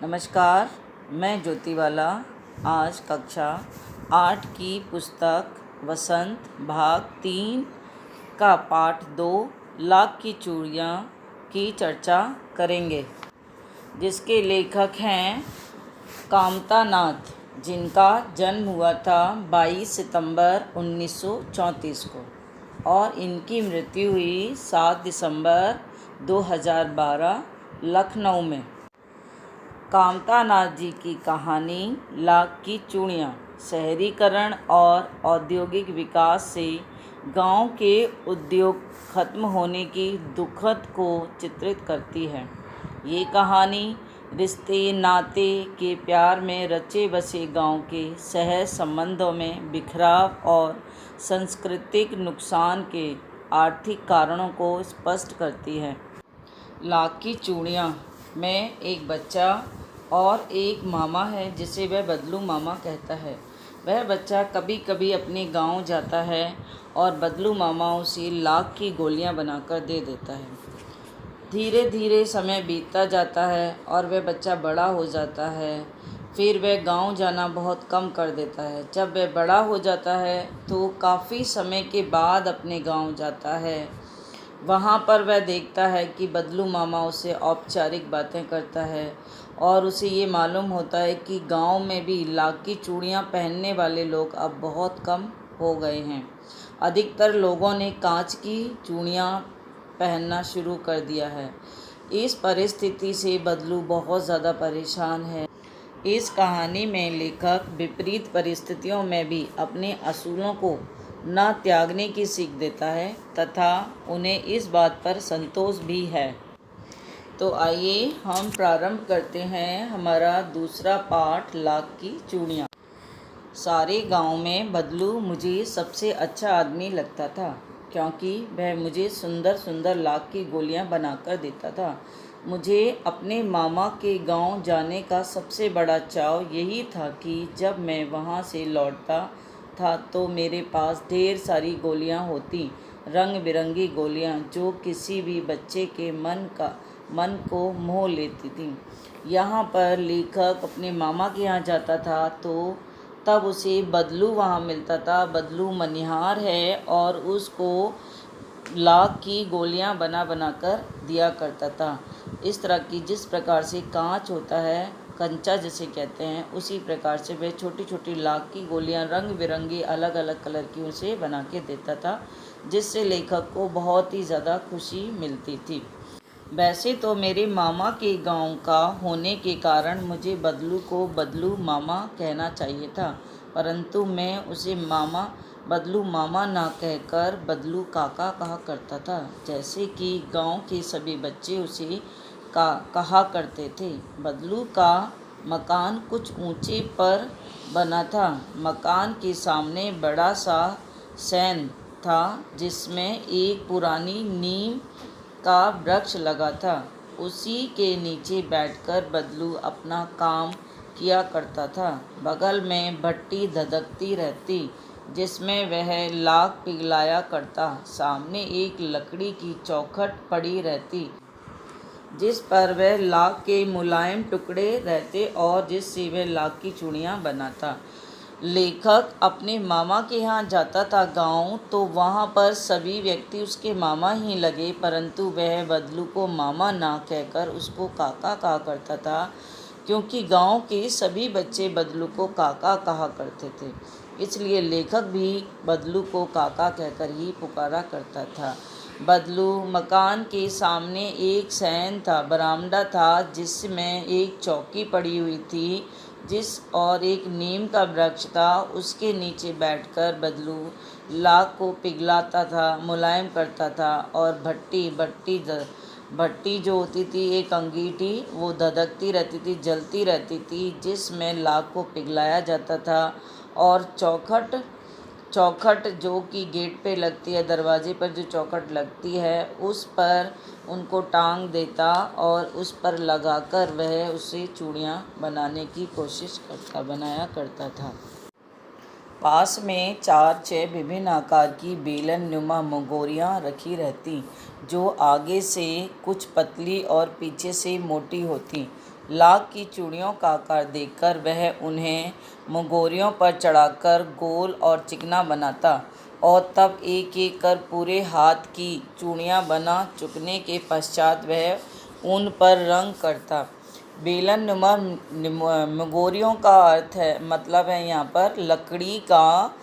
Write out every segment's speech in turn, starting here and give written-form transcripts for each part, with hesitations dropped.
नमस्कार, मैं ज्योतिबाला आज कक्षा 8 की पुस्तक वसंत भाग 3 का पाठ 2 लाख की चूड़ियाँ की चर्चा करेंगे, जिसके लेखक हैं कामता नाथ, जिनका जन्म हुआ था 22 सितंबर 1934 को और इनकी मृत्यु हुई 7 दिसंबर 2012 लखनऊ में। कामता नाथ जी की कहानी लाख की चूड़ियाँ शहरीकरण और औद्योगिक विकास से गांव के उद्योग खत्म होने की दुखद को चित्रित करती है। ये कहानी रिश्ते नाते के प्यार में रचे बसे गांव के सहज संबंधों में बिखराव और सांस्कृतिक नुकसान के आर्थिक कारणों को स्पष्ट करती है। लाख की चूड़ियाँ में एक बच्चा और एक मामा है जिसे वह बदलू मामा कहता है। वह बच्चा कभी कभी अपने गांव जाता है और बदलू मामा उसे लाख की गोलियां बनाकर दे देता है। धीरे धीरे समय बीतता जाता है और वह बच्चा बड़ा हो जाता है। फिर वह गांव जाना बहुत कम कर देता है। जब वह बड़ा हो जाता है तो काफ़ी समय के बाद अपने गांव जाता है। वहाँ पर वह देखता है कि बदलू मामा उससे औपचारिक बातें करता है और उसे ये मालूम होता है कि गांव में भी लाख की चूड़ियाँ पहनने वाले लोग अब बहुत कम हो गए हैं। अधिकतर लोगों ने कांच की चूड़ियाँ पहनना शुरू कर दिया है। इस परिस्थिति से बदलू बहुत ज़्यादा परेशान है। इस कहानी में लेखक विपरीत परिस्थितियों में भी अपने असूलों को न त्यागने की सीख देता है तथा उन्हें इस बात पर संतोष भी है। तो आइए हम प्रारंभ करते हैं हमारा दूसरा पाठ लाख की चूड़ियाँ। सारे गांव में बदलू मुझे सबसे अच्छा आदमी लगता था, क्योंकि वह मुझे सुंदर सुंदर लाख की गोलियां बनाकर देता था। मुझे अपने मामा के गांव जाने का सबसे बड़ा चाव यही था कि जब मैं वहां से लौटता था तो मेरे पास ढेर सारी गोलियां होती, रंग बिरंगी गोलियां जो किसी भी बच्चे के मन को मोह लेती थीं। यहाँ पर लेखक अपने मामा के यहाँ जाता था तो तब उसे बदलू वहाँ मिलता था। बदलू मनिहार है और उसको लाख की गोलियाँ बना कर दिया करता था। इस तरह की जिस प्रकार से कांच होता है, कंचा जिसे कहते हैं, उसी प्रकार से वह छोटी छोटी लाख की गोलियाँ रंग बिरंगी अलग अलग कलर की उसे बना के देता था, जिससे लेखक को बहुत ही ज़्यादा खुशी मिलती थी। वैसे तो मेरे मामा के गांव का होने के कारण मुझे बदलू को बदलू मामा कहना चाहिए था, परंतु मैं उसे बदलू मामा ना कहकर बदलू काका कहा करता था, जैसे कि गांव के सभी बच्चे उसे कहा करते थे। बदलू का मकान कुछ ऊंचे पर बना था। मकान के सामने बड़ा सा सैन था जिसमें एक पुरानी नीम का वृक्ष लगा था। उसी के नीचे बैठकर बदलू अपना काम किया करता था। बगल में भट्टी धधकती रहती जिसमें वह लाख पिघलाया करता। सामने एक लकड़ी की चौखट पड़ी रहती जिस पर वह लाख के मुलायम टुकड़े रहते और जिससे वह लाख की चूड़ियाँ बनाता। लेखक अपने मामा के यहाँ जाता था गांव, तो वहाँ पर सभी व्यक्ति उसके मामा ही लगे, परंतु वह बदलू को मामा ना कहकर उसको काका कहा करता था, क्योंकि गांव के सभी बच्चे बदलू को काका कहा करते थे। इसलिए लेखक भी बदलू को काका कहकर ही पुकारा करता था। बदलू मकान के सामने एक सैन था, बरामदा था जिसमें एक चौकी पड़ी हुई थी और एक नीम का वृक्ष था। उसके नीचे बैठकर बदलू लाख को पिघलाता था, मुलायम करता था और भट्टी जो होती थी, एक अंगीठी, वो धधकती रहती थी, जलती रहती थी, जिसमें लाख को पिघलाया जाता था। और चौखट जो कि गेट पे लगती है, दरवाजे पर जो चौखट लगती है, उस पर उनको टांग देता और उस पर लगाकर वह उससे चूड़ियाँ बनाने की बनाया करता था। पास में 4-6 विभिन्न आकार की बेलन नुमा मोगोरियाँ रखी रहती, जो आगे से कुछ पतली और पीछे से मोटी होती। लाख की चूड़ियों का आकार देखकर वह उन्हें मुगोरियों पर चढ़ाकर गोल और चिकना बनाता और तब एक एक कर पूरे हाथ की चूड़ियाँ बना चुकने के पश्चात वह उन पर रंग करता। बेलन नुमा मुगोरियों का अर्थ है मतलब है यहाँ पर लकड़ी का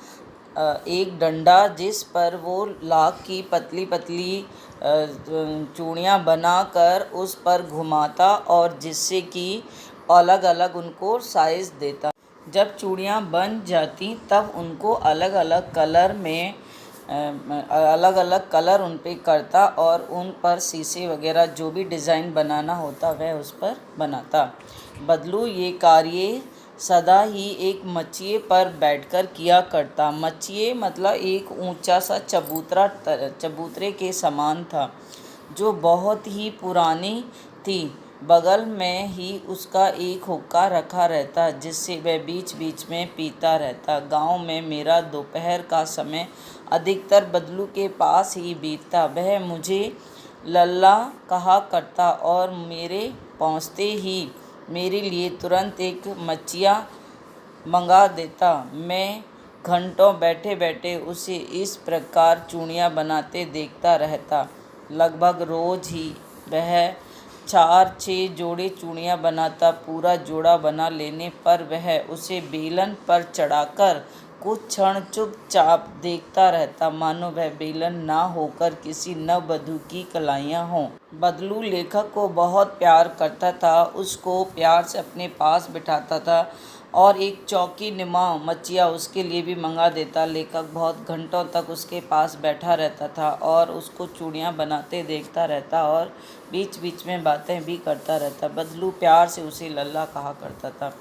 एक डंडा जिस पर वो लाख की पतली पतली चूड़ियाँ बनाकर उस पर घुमाता और जिससे कि अलग अलग उनको साइज़ देता। जब चूड़ियाँ बन जाती तब उनको अलग अलग कलर में अलग अलग कलर उन पे करता और उन पर शीशे वगैरह जो भी डिज़ाइन बनाना होता वह उस पर बनाता। बदलू ये कार्य सदा ही एक मचिए पर बैठकर किया करता। मचिए मतलब एक ऊंचा सा चबूतरे के समान था जो बहुत ही पुरानी थी। बगल में ही उसका एक हुक्का रखा रहता जिससे वह बीच बीच में पीता रहता। गांव में मेरा दोपहर का समय अधिकतर बदलू के पास ही बीतता। वह मुझे लल्ला कहा करता और मेरे पहुँचते ही मेरे लिए तुरंत एक मचिया मंगा देता। मैं घंटों बैठे बैठे उसे इस प्रकार चूड़ियाँ बनाते देखता रहता। लगभग रोज़ ही वह 4-6 जोड़े चूड़ियाँ बनाता। पूरा जोड़ा बना लेने पर वह उसे बेलन पर चढ़ाकर कुछ क्षण चुपचाप देखता रहता मानो वह बेलन ना होकर किसी नववधू की कलाइयाँ हों। बदलू लेखक को बहुत प्यार करता था, उसको प्यार से अपने पास बिठाता था और एक चौकी नुमा मचिया उसके लिए भी मंगा देता। लेखक बहुत घंटों तक उसके पास बैठा रहता था और उसको चूड़ियाँ बनाते देखता रहता और बीच बीच में बातें भी करता रहता। बदलू प्यार से उसे लल्ला कहा करता था।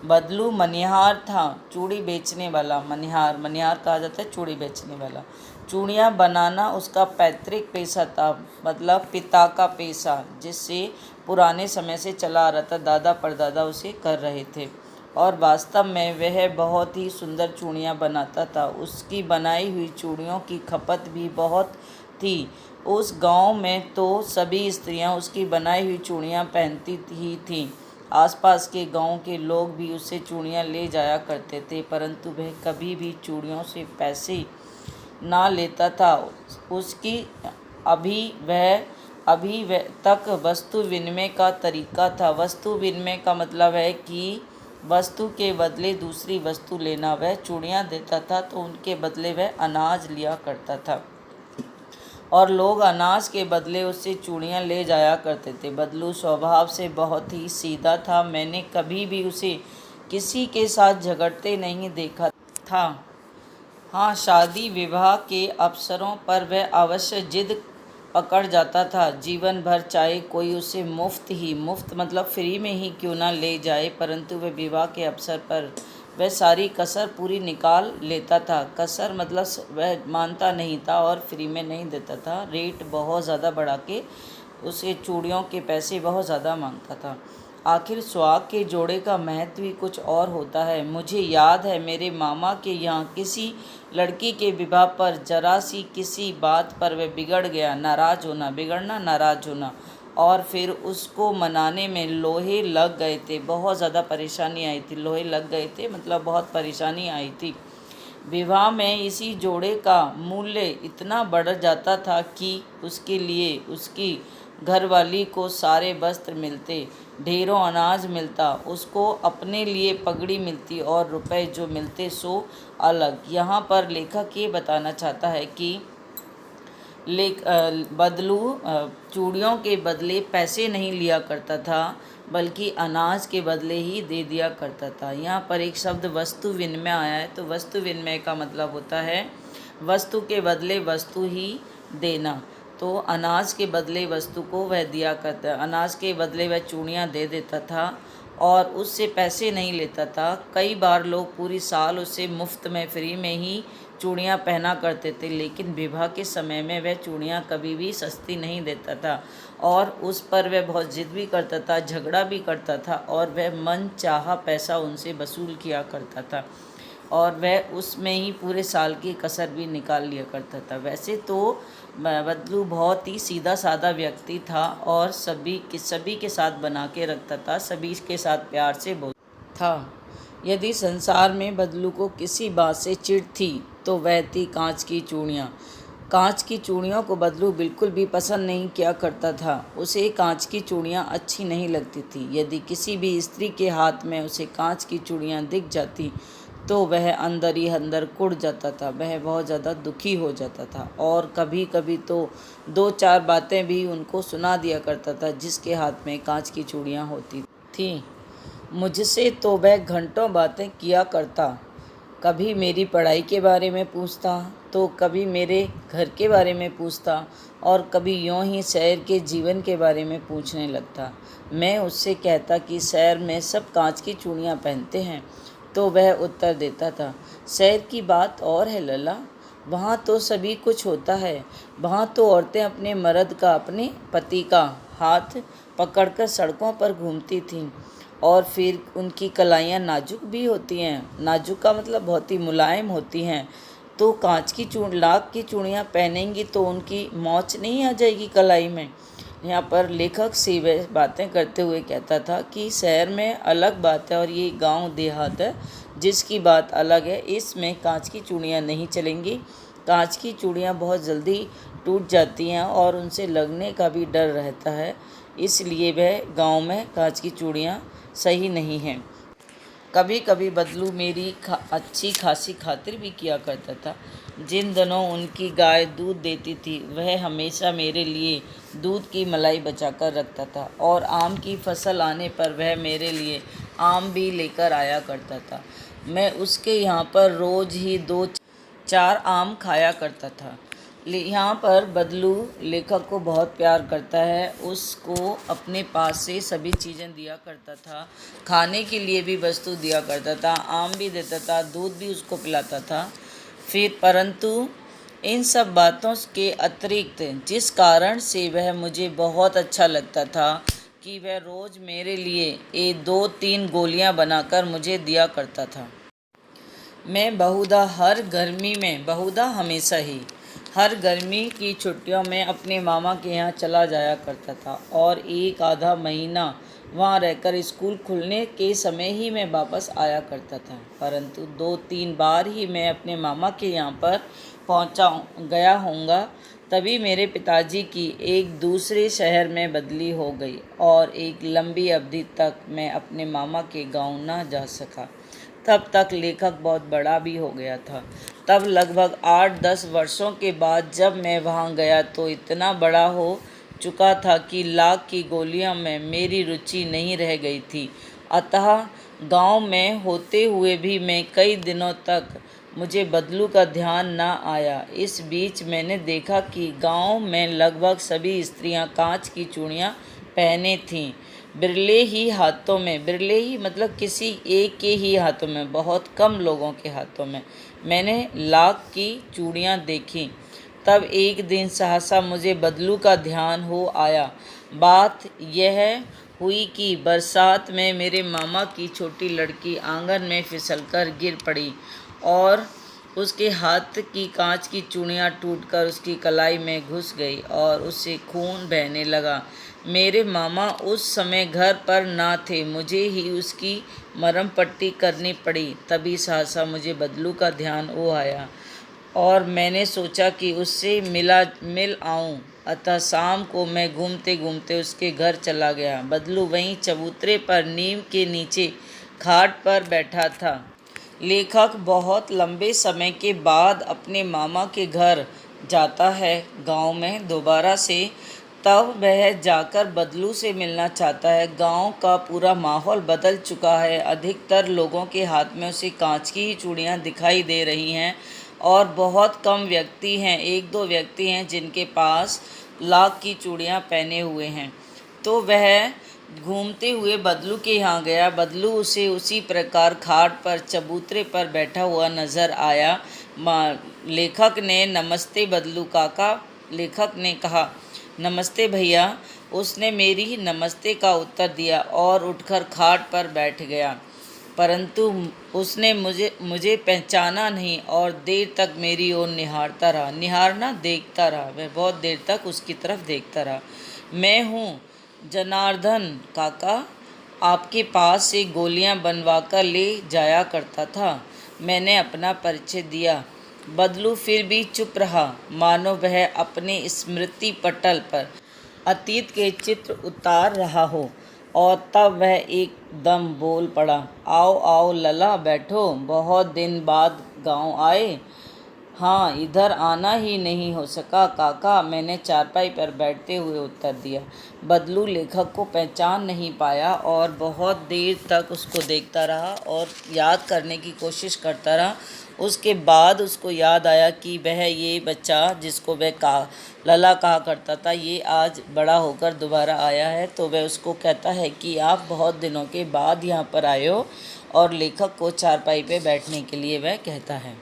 बदलू मनिहार था, चूड़ी बेचने वाला। मनिहार कहा जाता है चूड़ी बेचने वाला। चूड़ियाँ बनाना उसका पैतृक पेशा था मतलब पिता का पेशा जिससे पुराने समय से चला आ रहा था। दादा परदादा उसे कर रहे थे और वास्तव में वह बहुत ही सुंदर चूड़ियाँ बनाता था। उसकी बनाई हुई चूड़ियों की खपत भी बहुत थी। उस गांव में तो सभी स्त्रियां उसकी बनाई हुई चूड़ियाँ पहनती ही थीं। आसपास के गांव के लोग भी उससे चूड़ियाँ ले जाया करते थे परंतु वह कभी भी चूड़ियों से पैसे ना लेता था। उसकी अभी वह तक वस्तु विनिमय का तरीका था। वस्तु विनिमय का मतलब है कि वस्तु के बदले दूसरी वस्तु लेना। वह चूड़ियाँ देता था तो उनके बदले वह अनाज लिया करता था और लोग अनाज के बदले उससे चूड़ियाँ ले जाया करते थे। बदलू स्वभाव से बहुत ही सीधा था। मैंने कभी भी उसे किसी के साथ झगड़ते नहीं देखा था। हाँ, शादी विवाह के अवसरों पर वह अवश्य जिद पकड़ जाता था। जीवन भर चाहे कोई उसे मुफ्त मतलब फ्री में ही क्यों ना ले जाए परंतु वह विवाह के अवसर पर वह सारी कसर पूरी निकाल लेता था। कसर मतलब वह मानता नहीं था और फ्री में नहीं देता था। रेट बहुत ज़्यादा बढ़ा के उसे चूड़ियों के पैसे बहुत ज़्यादा मांगता था। आखिर सुहाग के जोड़े का महत्व ही कुछ और होता है। मुझे याद है मेरे मामा के यहाँ किसी लड़की के विवाह पर जरा सी किसी बात पर वह बिगड़ गया। नाराज़ होना और फिर उसको मनाने में लोहे लग गए थे। बहुत ज़्यादा परेशानी आई थी। लोहे लग गए थे मतलब बहुत परेशानी आई थी। विवाह में इसी जोड़े का मूल्य इतना बढ़ जाता था कि उसके लिए उसकी घरवाली को सारे वस्त्र मिलते, ढेरों अनाज मिलता, उसको अपने लिए पगड़ी मिलती और रुपए जो मिलते सो अलग। यहाँ पर लेखक ये बताना चाहता है कि बदलू चूड़ियों के बदले पैसे नहीं लिया करता था बल्कि अनाज के बदले ही दे दिया करता था। यहाँ पर एक शब्द वस्तु विनिमय आया है तो वस्तु विनिमय का मतलब होता है वस्तु के बदले वस्तु ही देना। तो अनाज के बदले वस्तु को वह दिया करता, अनाज के बदले वह चूड़ियाँ दे देता था और उससे पैसे नहीं लेता था। कई बार लोग पूरी साल उससे मुफ्त में फ्री में ही चूड़ियाँ पहना करते थे लेकिन विवाह के समय में वह चूड़ियाँ कभी भी सस्ती नहीं देता था और उस पर वह बहुत जिद भी करता था, झगड़ा भी करता था और वह मन चाहा पैसा उनसे वसूल किया करता था और वह उसमें ही पूरे साल की कसर भी निकाल लिया करता था। वैसे तो बदलू बहुत ही सीधा साधा व्यक्ति था और सभी के साथ बना के रखता था, सभी के साथ प्यार से बोल था। यदि संसार में बदलू को किसी बात से चिढ़ थी तो वह थी कांच की चूड़ियाँ। कांच की चूड़ियों को बदलू बिल्कुल भी पसंद नहीं किया करता था। उसे कांच की चूड़ियाँ अच्छी नहीं लगती थी। यदि किसी भी स्त्री के हाथ में उसे कांच की चूड़ियाँ दिख जाती तो वह अंदर ही अंदर कुढ़ जाता था। वह बहुत ज़्यादा दुखी हो जाता था और कभी कभी तो 2-4 बातें भी उनको सुना दिया करता था जिसके हाथ में कांच की चूड़ियाँ होती थीं। मुझसे तो वह घंटों बातें किया करता। कभी मेरी पढ़ाई के बारे में पूछता तो कभी मेरे घर के बारे में पूछता और कभी यूँ ही शहर के जीवन के बारे में पूछने लगता। मैं उससे कहता कि शहर में सब कांच की चूड़ियाँ पहनते हैं तो वह उत्तर देता था, शहर की बात और है लला, वहाँ तो सभी कुछ होता है। वहाँ तो औरतें अपने मर्द का, अपने पति का हाथ पकड़कर सड़कों पर घूमती थीं और फिर उनकी कलाइयाँ नाजुक भी होती हैं। नाजुक का मतलब बहुत ही मुलायम होती हैं। तो कांच की लाख की चूड़ियाँ पहनेंगी तो उनकी मौच नहीं आ जाएगी कलाई में। यहाँ पर लेखक से वह बातें करते हुए कहता था कि शहर में अलग बात है और ये गांव देहात है जिसकी बात अलग है, इसमें कांच की चूड़ियाँ नहीं चलेंगी। कांच की चूड़ियाँ बहुत जल्दी टूट जाती हैं और उनसे लगने का भी डर रहता है, इसलिए वह गांव में कांच की चूड़ियाँ सही नहीं हैं। कभी कभी बदलू मेरी अच्छी खासी खातिर भी किया करता था। जिन दिनों उनकी गाय दूध देती थी वह हमेशा मेरे लिए दूध की मलाई बचाकर रखता था और आम की फसल आने पर वह मेरे लिए आम भी लेकर आया करता था। मैं उसके यहाँ पर रोज़ ही 2-4 आम खाया करता था। यहाँ पर बदलू लेखक को बहुत प्यार करता है, उसको अपने पास से सभी चीज़ें दिया करता था, खाने के लिए भी वस्तु दिया करता था, आम भी देता था, दूध भी उसको पिलाता था। फिर परंतु इन सब बातों के अतिरिक्त जिस कारण से वह मुझे बहुत अच्छा लगता था कि वह रोज़ मेरे लिए 2-3 गोलियां बनाकर मुझे दिया करता था। मैं बहुधा हर गर्मी में, बहुधा हमेशा ही हर गर्मी की छुट्टियों में अपने मामा के यहाँ चला जाया करता था और 1-आधा महीना वहाँ रहकर स्कूल खुलने के समय ही मैं वापस आया करता था। परंतु 2-3 बार ही मैं अपने मामा के यहाँ पर गया होऊंगा, तभी मेरे पिताजी की एक दूसरे शहर में बदली हो गई और एक लंबी अवधि तक मैं अपने मामा के गांव ना जा सका। तब तक लेखक बहुत बड़ा भी हो गया था। तब लगभग 8-10 वर्षों के बाद जब मैं वहाँ गया तो इतना बड़ा हो चुका था कि लाख की गोलियों में मेरी रुचि नहीं रह गई थी। अतः गांव में होते हुए भी मैं कई दिनों तक मुझे बदलू का ध्यान ना आया। इस बीच मैंने देखा कि गांव में लगभग सभी स्त्रियां कांच की चूड़ियाँ पहने थीं। बिरले ही हाथों में, बिरले ही मतलब किसी एक के ही हाथों में, बहुत कम लोगों के हाथों में मैंने लाख की चूड़ियाँ देखी। तब एक दिन सहसा मुझे बदलू का ध्यान हो आया। बात यह हुई कि बरसात में मेरे मामा की छोटी लड़की आंगन में फिसलकर गिर पड़ी और उसके हाथ की कांच की चूड़ियाँ टूटकर उसकी कलाई में घुस गई और उससे खून बहने लगा। मेरे मामा उस समय घर पर ना थे, मुझे ही उसकी मरहम पट्टी करनी पड़ी। तभी सहसा मुझे बदलू का ध्यान हो आया और मैंने सोचा कि उससे मिल आऊं। अतः शाम को मैं घूमते घूमते उसके घर चला गया। बदलू वहीं चबूतरे पर नीम के नीचे खाट पर बैठा था। लेखक बहुत लंबे समय के बाद अपने मामा के घर जाता है गांव में दोबारा से। तब वह जाकर बदलू से मिलना चाहता है। गांव का पूरा माहौल बदल चुका है। अधिकतर लोगों के हाथ में उसे कांच की ही चूड़ियाँ दिखाई दे रही हैं और बहुत कम व्यक्ति हैं, 1-2 व्यक्ति हैं जिनके पास लाख की चूड़ियाँ पहने हुए हैं। तो वह घूमते हुए बदलू के यहाँ गया। बदलू उसे उसी प्रकार खाट पर चबूतरे पर बैठा हुआ नज़र आया। लेखक ने नमस्ते बदलू काका, लेखक ने कहा नमस्ते भैया। उसने मेरी ही नमस्ते का उत्तर दिया और उठकर खाट पर बैठ गया। परंतु उसने मुझे पहचाना नहीं और देर तक मेरी ओर निहारता रहा। निहारना, देखता रहा। वह बहुत देर तक उसकी तरफ देखता रहा। मैं हूँ जनार्दन काका, आपके पास से गोलियां बनवा कर ले जाया करता था। मैंने अपना परिचय दिया। बदलू फिर भी चुप रहा, मानो वह अपने स्मृति पटल पर अतीत के चित्र उतार रहा हो। और तब वह एकदम बोल पड़ा, आओ आओ लला, बैठो। बहुत दिन बाद गांव आए? हाँ, इधर आना ही नहीं हो सका काका, मैंने चारपाई पर बैठते हुए उत्तर दिया। बदलू लेखक को पहचान नहीं पाया और बहुत देर तक उसको देखता रहा और याद करने की कोशिश करता रहा। उसके बाद उसको याद आया कि वह ये बच्चा जिसको वह लला कहा करता था, ये आज बड़ा होकर दोबारा आया है। तो वह उसको कहता है कि आप बहुत दिनों के बाद यहाँ पर आए हो, और लेखक को चारपाई पे बैठने के लिए वह कहता है।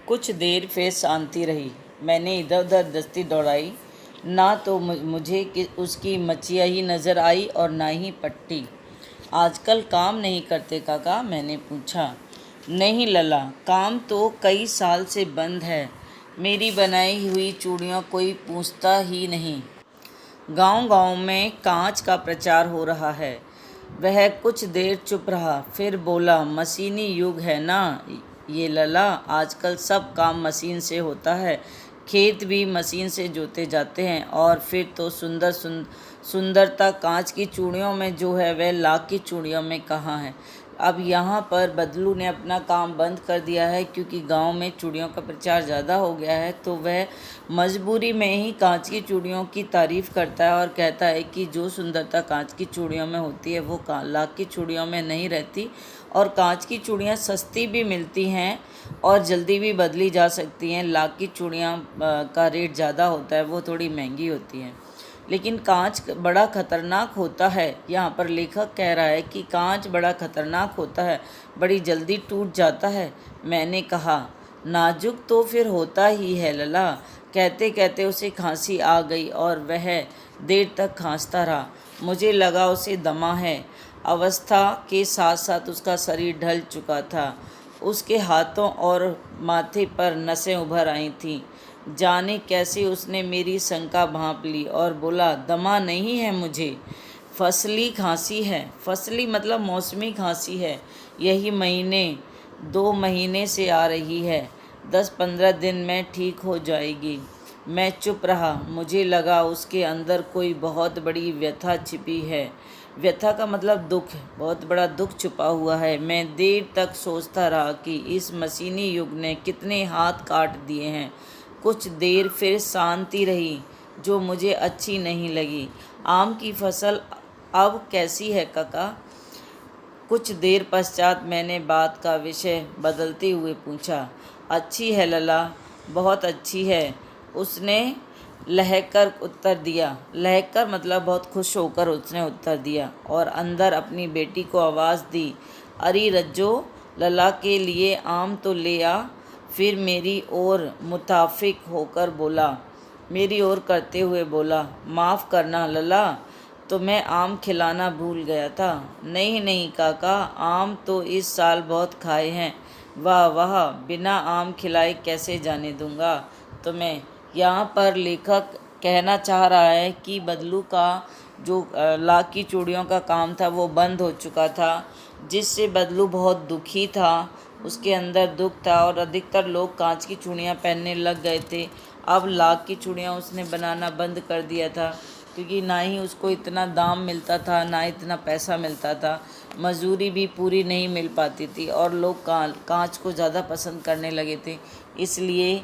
कुछ देर फिर शांति रही। मैंने इधर उधर दस्ती दौड़ाई, ना तो मुझे उसकी मचिया ही नज़र आई और ना ही पट्टी। आजकल काम नहीं करते काका? मैंने पूछा। नहीं लला, काम तो कई साल से बंद है। मेरी बनाई हुई चूड़ियाँ कोई पूछता ही नहीं। गांव गांव में कांच का प्रचार हो रहा है। वह कुछ देर चुप रहा, फिर बोला, मशीनी युग है ना ये लला, आजकल सब काम मशीन से होता है। खेत भी मशीन से जोते जाते हैं, और फिर तो सुंदरता कांच की चूड़ियों में जो है वह लाख की चूड़ियों में कहाँ है। अब यहाँ पर बदलू ने अपना काम बंद कर दिया है, क्योंकि गांव में चूड़ियों का प्रचार ज़्यादा हो गया है। तो वह मजबूरी में ही कांच की चूड़ियों की तारीफ़ करता है और कहता है कि जो सुंदरता कांच की चूड़ियों में होती है वो लाख की चूड़ियों में नहीं रहती। और कांच की चूड़ियाँ सस्ती भी मिलती हैं और जल्दी भी बदली जा सकती हैं। लाख की चूड़ियाँ का रेट ज़्यादा होता है, वो थोड़ी महंगी होती हैं। लेकिन कांच बड़ा खतरनाक होता है। यहाँ पर लेखक कह रहा है कि कांच बड़ा खतरनाक होता है, बड़ी जल्दी टूट जाता है। मैंने कहा, नाजुक तो फिर होता ही है लला। कहते कहते उसे खांसी आ गई और वह देर तक खांसता रहा। मुझे लगा उसे दमा है। अवस्था के साथ साथ उसका शरीर ढल चुका था। उसके हाथों और माथे पर नसें उभर आई थीं। जाने कैसे उसने मेरी शंका भांप ली और बोला, दमा नहीं है मुझे, फसली खांसी है। फसली मतलब मौसमी खांसी है। यही 2 महीने से आ रही है। 10-15 दिन में ठीक हो जाएगी। मैं चुप रहा। मुझे लगा उसके अंदर कोई बहुत बड़ी व्यथा छिपी है। व्यथा का मतलब दुख, बहुत बड़ा दुख छुपा हुआ है। मैं देर तक सोचता रहा कि इस मशीनी युग ने कितने हाथ काट दिए हैं। कुछ देर फिर शांति रही, जो मुझे अच्छी नहीं लगी। आम की फसल अब कैसी है काका? कुछ देर पश्चात मैंने बात का विषय बदलते हुए पूछा। अच्छी है लला, बहुत अच्छी है, उसने लहकर उत्तर दिया। लहकर मतलब बहुत खुश होकर उसने उत्तर दिया और अंदर अपनी बेटी को आवाज़ दी, अरे रज्जो, लला के लिए आम तो ले आ। फिर मेरी ओर मुताफिक होकर बोला, मेरी ओर करते हुए बोला, माफ़ करना लला, तो मैं आम खिलाना भूल गया था। नहीं नहीं काका, आम तो इस साल बहुत खाए हैं। वाह वाह, बिना आम खिलाए कैसे जाने दूंगा तुम्हें। यहाँ पर लेखक कहना चाह रहा है कि बदलू का जो लाख की चूड़ियों का काम था वो बंद हो चुका था, जिससे बदलू बहुत दुखी था। उसके अंदर दुख था और अधिकतर लोग कांच की चूड़ियाँ पहनने लग गए थे। अब लाख की चूड़ियाँ उसने बनाना बंद कर दिया था, क्योंकि ना ही उसको इतना दाम मिलता था, ना इतना पैसा मिलता था। मजदूरी भी पूरी नहीं मिल पाती थी और लोग कांच को ज़्यादा पसंद करने लगे थे। इसलिए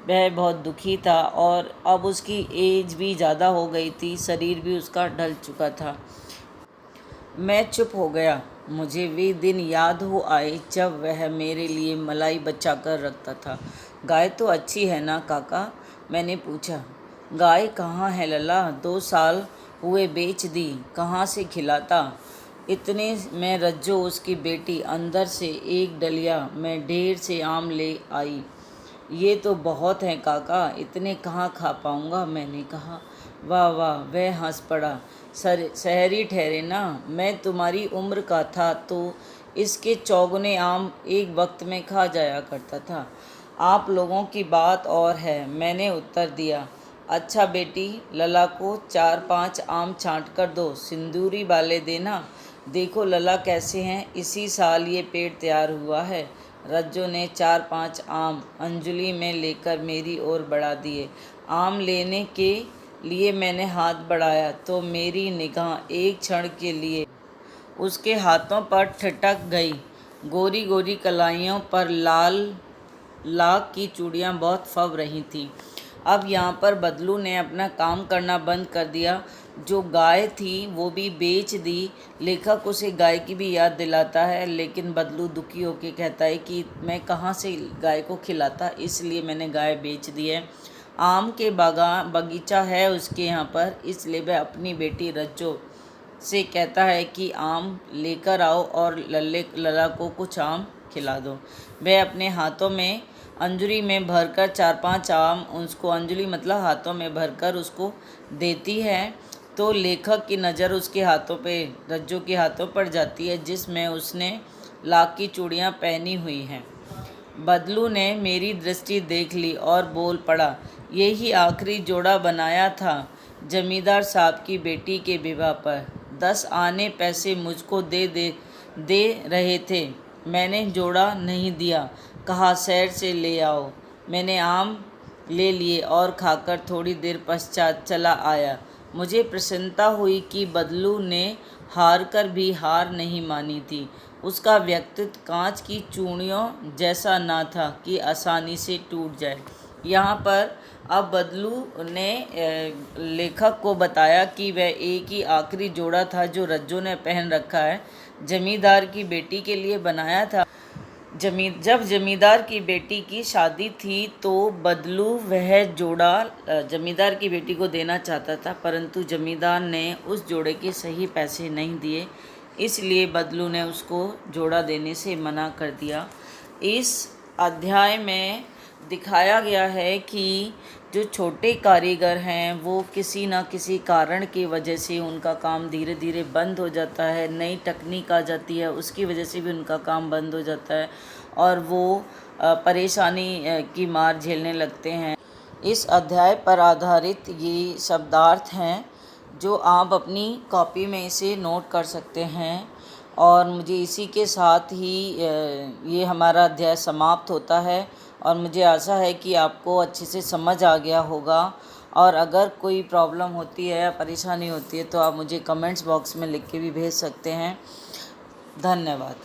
वह बहुत दुखी था और अब उसकी एज भी ज़्यादा हो गई थी, शरीर भी उसका ढल चुका था। मैं चुप हो गया। मुझे वे दिन याद हो आए जब वह मेरे लिए मलाई बचा कर रखता था। गाय तो अच्छी है ना काका? मैंने पूछा। गाय कहाँ है लला, 2 साल हुए बेच दी, कहाँ से खिलाता। इतने में रज्जो, उसकी बेटी, अंदर से एक डलिया में ढेर से आम ले आई। ये तो बहुत हैं काका, इतने कहाँ खा पाऊँगा, मैंने कहा। वाह वाह, वह हंस पड़ा। शहरी ठहरे ना, मैं तुम्हारी उम्र का था तो इसके चौगुने आम एक वक्त में खा जाया करता था। आप लोगों की बात और है, मैंने उत्तर दिया। अच्छा बेटी, लला को 4-5 आम छांट कर दो, सिंदूरी वाले देना। देखो लला कैसे हैं, इसी साल ये पेड़ तैयार हुआ है। रज्जो ने 4-5 आम अंजलि में लेकर मेरी ओर बढ़ा दिए। आम लेने के लिए मैंने हाथ बढ़ाया तो मेरी निगाह एक क्षण के लिए उसके हाथों पर ठिठक गई। गोरी गोरी कलाइयों पर लाल लाख की चूड़ियाँ बहुत फब रही थीं। अब यहाँ पर बदलू ने अपना काम करना बंद कर दिया। जो गाय थी वो भी बेच दी। लेखक उसे गाय की भी याद दिलाता है, लेकिन बदलू दुखी होकर कहता है कि मैं कहाँ से गाय को खिलाता, इसलिए मैंने गाय बेच दी है। आम के बगीचा है उसके यहाँ पर, इसलिए वह अपनी बेटी रज्जो से कहता है कि आम लेकर आओ और लला को कुछ आम खिला दो। वह अपने हाथों में अंजलि में भरकर 4-5 आम उसको, अंजलि मतलब हाथों में भरकर उसको देती है तो लेखक की नज़र उसके हाथों पे, रज्जो के हाथों पर जाती है जिसमें उसने लाख की चूड़ियाँ पहनी हुई हैं। बदलू ने मेरी दृष्टि देख ली और बोल पड़ा, यही आखिरी जोड़ा बनाया था जमींदार साहब की बेटी के विवाह पर। 10 आने पैसे मुझको दे रहे थे। मैंने जोड़ा नहीं दिया, कहा शहर से ले आओ। मैंने आम ले लिए और खाकर थोड़ी देर पश्चात चला आया। मुझे प्रसन्नता हुई कि बदलू ने हार कर भी हार नहीं मानी थी। उसका व्यक्तित्व कांच की चूड़ियों जैसा ना था कि आसानी से टूट जाए। यहाँ पर अब बदलू ने लेखक को बताया कि वह एक ही आखिरी जोड़ा था जो रज्जो ने पहन रखा है, जमींदार की बेटी के लिए बनाया था। जब जमींदार की बेटी की शादी थी तो बदलू वह जोड़ा जमींदार की बेटी को देना चाहता था, परंतु जमींदार ने उस जोड़े के सही पैसे नहीं दिए, इसलिए बदलू ने उसको जोड़ा देने से मना कर दिया। इस अध्याय में दिखाया गया है कि जो छोटे कारीगर हैं वो किसी न किसी कारण की वजह से उनका काम धीरे धीरे बंद हो जाता है, नई तकनीक आ जाती है, उसकी वजह से भी उनका काम बंद हो जाता है और वो परेशानी की मार झेलने लगते हैं। इस अध्याय पर आधारित ये शब्दार्थ हैं जो आप अपनी कॉपी में इसे नोट कर सकते हैं। और मुझे इसी के साथ ही ये हमारा अध्याय समाप्त होता है और मुझे आशा है कि आपको अच्छे से समझ आ गया होगा। और अगर कोई प्रॉब्लम होती है या परेशानी होती है तो आप मुझे कमेंट्स बॉक्स में लिख के भी भेज सकते हैं। धन्यवाद।